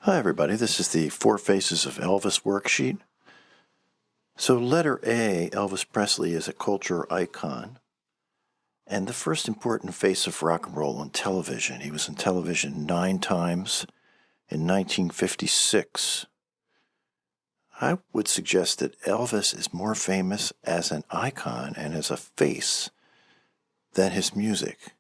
Hi everybody, this is the Four Faces of Elvis worksheet. So letter A, Elvis Presley is a culture icon and the first important face of rock and roll on television. He was on television 9 times in 1956. I would suggest that Elvis is more famous as an icon and as a face than his music.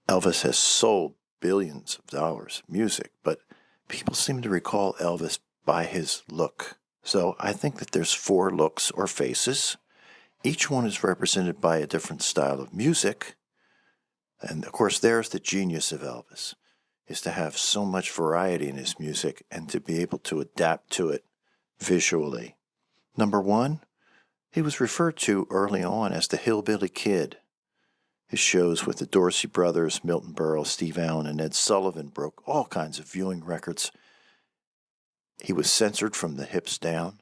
Elvis has sold billions of dollars of music, but people seem to recall Elvis by his look. So I think that there's 4 looks or faces. Each one is represented by a different style of music. And of course, there's the genius of Elvis, is to have so much variety in his music and to be able to adapt to it visually. Number 1, he was referred to early on as the Hillbilly Kid. His shows with the Dorsey brothers, Milton Berle, Steve Allen, and Ed Sullivan broke all kinds of viewing records. He was censored from the hips down.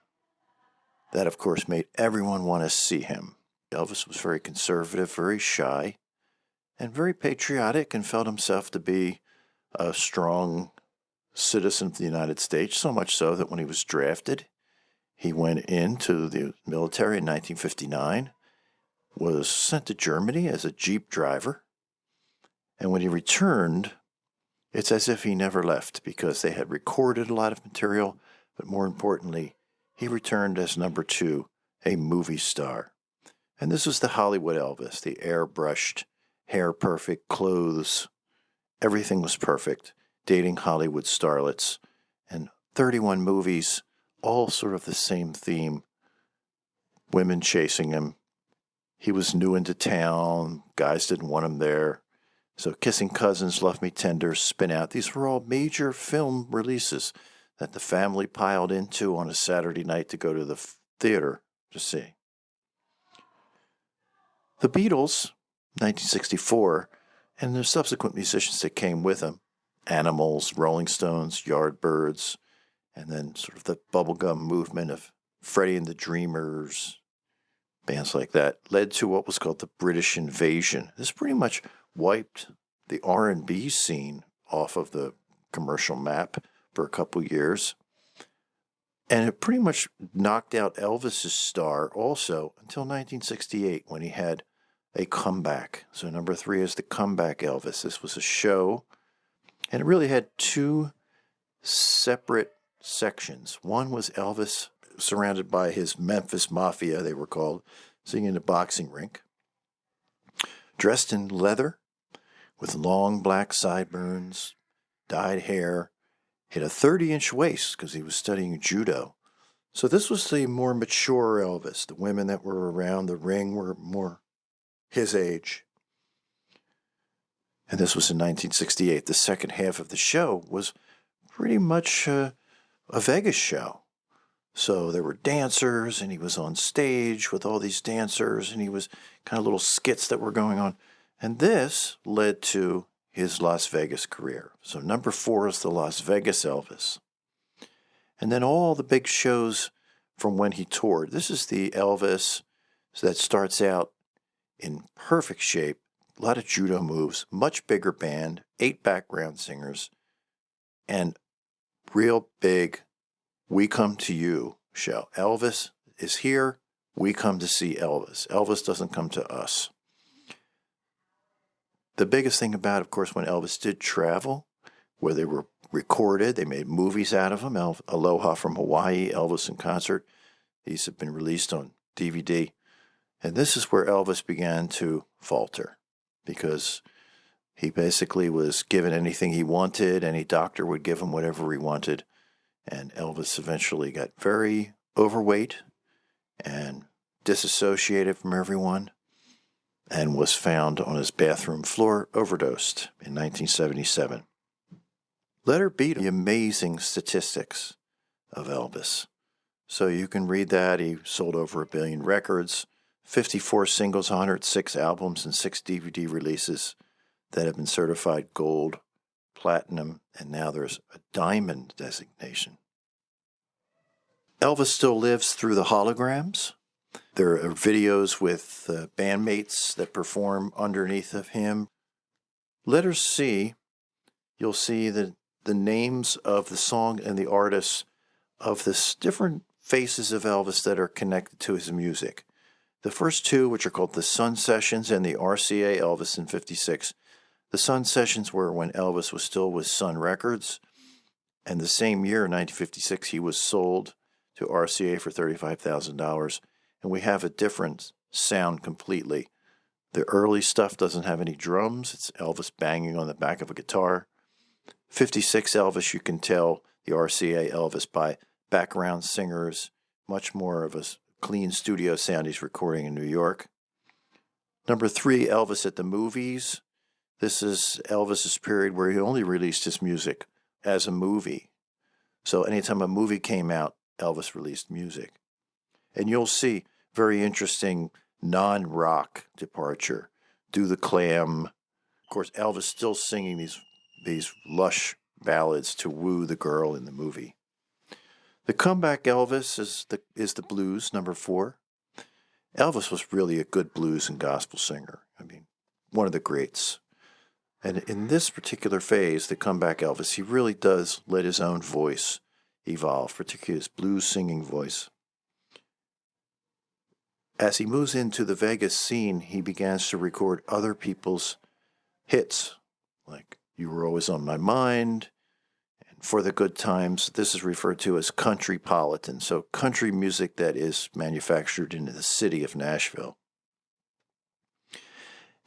That, of course, made everyone want to see him. Elvis was very conservative, very shy, and very patriotic, and felt himself to be a strong citizen of the United States, so much so that when he was drafted, he went into the military in 1959, was sent to Germany as a Jeep driver, and when he returned, it's as if he never left because they had recorded a lot of material, but more importantly, he returned as number 2, a movie star. And this was the Hollywood Elvis, the airbrushed, hair perfect, clothes, everything was perfect, dating Hollywood starlets, and 31 movies, all sort of the same theme, women chasing him. He was new into town, guys didn't want him there. So Kissing Cousins, Love Me Tender, Spin Out, these were all major film releases that the family piled into on a Saturday night to go to the theater to see. The Beatles, 1964, and the subsequent musicians that came with them, Animals, Rolling Stones, Yardbirds, and then sort of the bubblegum movement of Freddie and the Dreamers, bands like that, led to what was called the British Invasion. This pretty much wiped the R&B scene off of the commercial map for a couple years. And it pretty much knocked out Elvis's star also until 1968 when he had a comeback. So number 3 is the Comeback Elvis. This was a show, and it really had 2 separate sections. One was Elvis surrounded by his Memphis Mafia, they were called, singing in a boxing rink, dressed in leather with long black sideburns, dyed hair, had a 30-inch waist because he was studying judo. So this was the more mature Elvis. The women that were around the ring were more his age. And this was in 1968. The second half of the show was pretty much a Vegas show. So there were dancers, and he was on stage with all these dancers, and he was kind of little skits that were going on. And this led to his Las Vegas career. So number 4 is the Las Vegas Elvis. And then all the big shows from when he toured. This is the Elvis that starts out in perfect shape, a lot of judo moves, much bigger band, 8 background singers, and real big We Come to You show. Elvis is here. We come to see Elvis. Elvis doesn't come to us. The biggest thing about, of course, when Elvis did travel, where they were recorded, they made movies out of him. Aloha from Hawaii, Elvis in Concert. These have been released on DVD. And this is where Elvis began to falter because he basically was given anything he wanted. Any doctor would give him whatever he wanted. And Elvis eventually got very overweight and disassociated from everyone and was found on his bathroom floor overdosed in 1977. Letter B, the amazing statistics of Elvis. So you can read that. He sold over 1 billion records, 54 singles, 106 albums, and 6 DVD releases that have been certified gold, platinum, and now there's a diamond designation. Elvis still lives through the holograms. There are videos with bandmates that perform underneath of him. Letter C, you'll see that the names of the song and the artists of the different faces of Elvis that are connected to his music. The first two, which are called the Sun Sessions and the RCA Elvis in 56. The Sun Sessions were when Elvis was still with Sun Records, and the same year, 1956, he was sold to RCA for $35,000, and we have a different sound completely. The early stuff doesn't have any drums. It's Elvis banging on the back of a guitar. 56 Elvis, you can tell the RCA Elvis by background singers, much more of a clean studio sound he's recording in New York. Number 3, Elvis at the movies. This is Elvis's period where he only released his music as a movie. So anytime a movie came out, Elvis released music. And you'll see very interesting non-rock departure. Do the Clam. Of course, Elvis still singing these lush ballads to woo the girl in the movie. The comeback Elvis is the blues, number 4. Elvis was really a good blues and gospel singer. I mean, one of the greats. And in this particular phase, the comeback Elvis, he really does let his own voice evolve, particularly his blues singing voice. As he moves into the Vegas scene, he begins to record other people's hits, like You Were Always on My Mind, and For the Good Times. This is referred to as countrypolitan, so country music that is manufactured in the city of Nashville.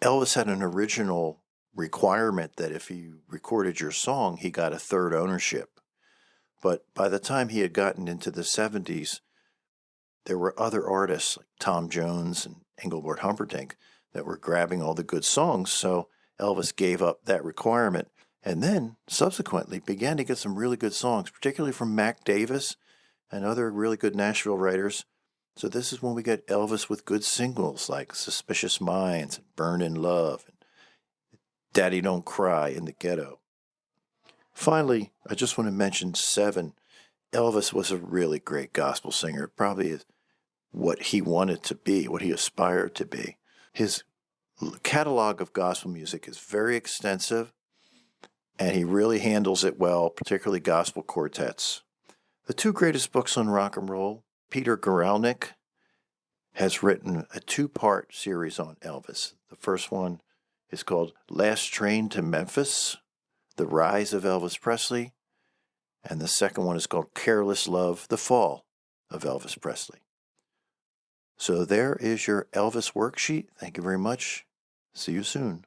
Elvis had an original requirement that if he recorded your song, he got a third ownership. But by the time he had gotten into the 70s, there were other artists like Tom Jones and Engelbert Humperdinck that were grabbing all the good songs, so Elvis gave up that requirement and then subsequently began to get some really good songs, particularly from Mac Davis and other really good Nashville writers. So this is when we get Elvis with good singles like Suspicious Minds and Burn in Love and Daddy Don't Cry in the Ghetto. Finally, I just want to mention 7. Elvis was a really great gospel singer. Probably is what he wanted to be, what he aspired to be. His catalog of gospel music is very extensive, and he really handles it well, particularly gospel quartets. The 2 greatest books on rock and roll, Peter Guralnick has written a 2-part series on Elvis. The first one is called Last Train to Memphis, The Rise of Elvis Presley, and the second one is called Careless Love, The Fall of Elvis Presley. So there is your Elvis worksheet. Thank you very much. See you soon.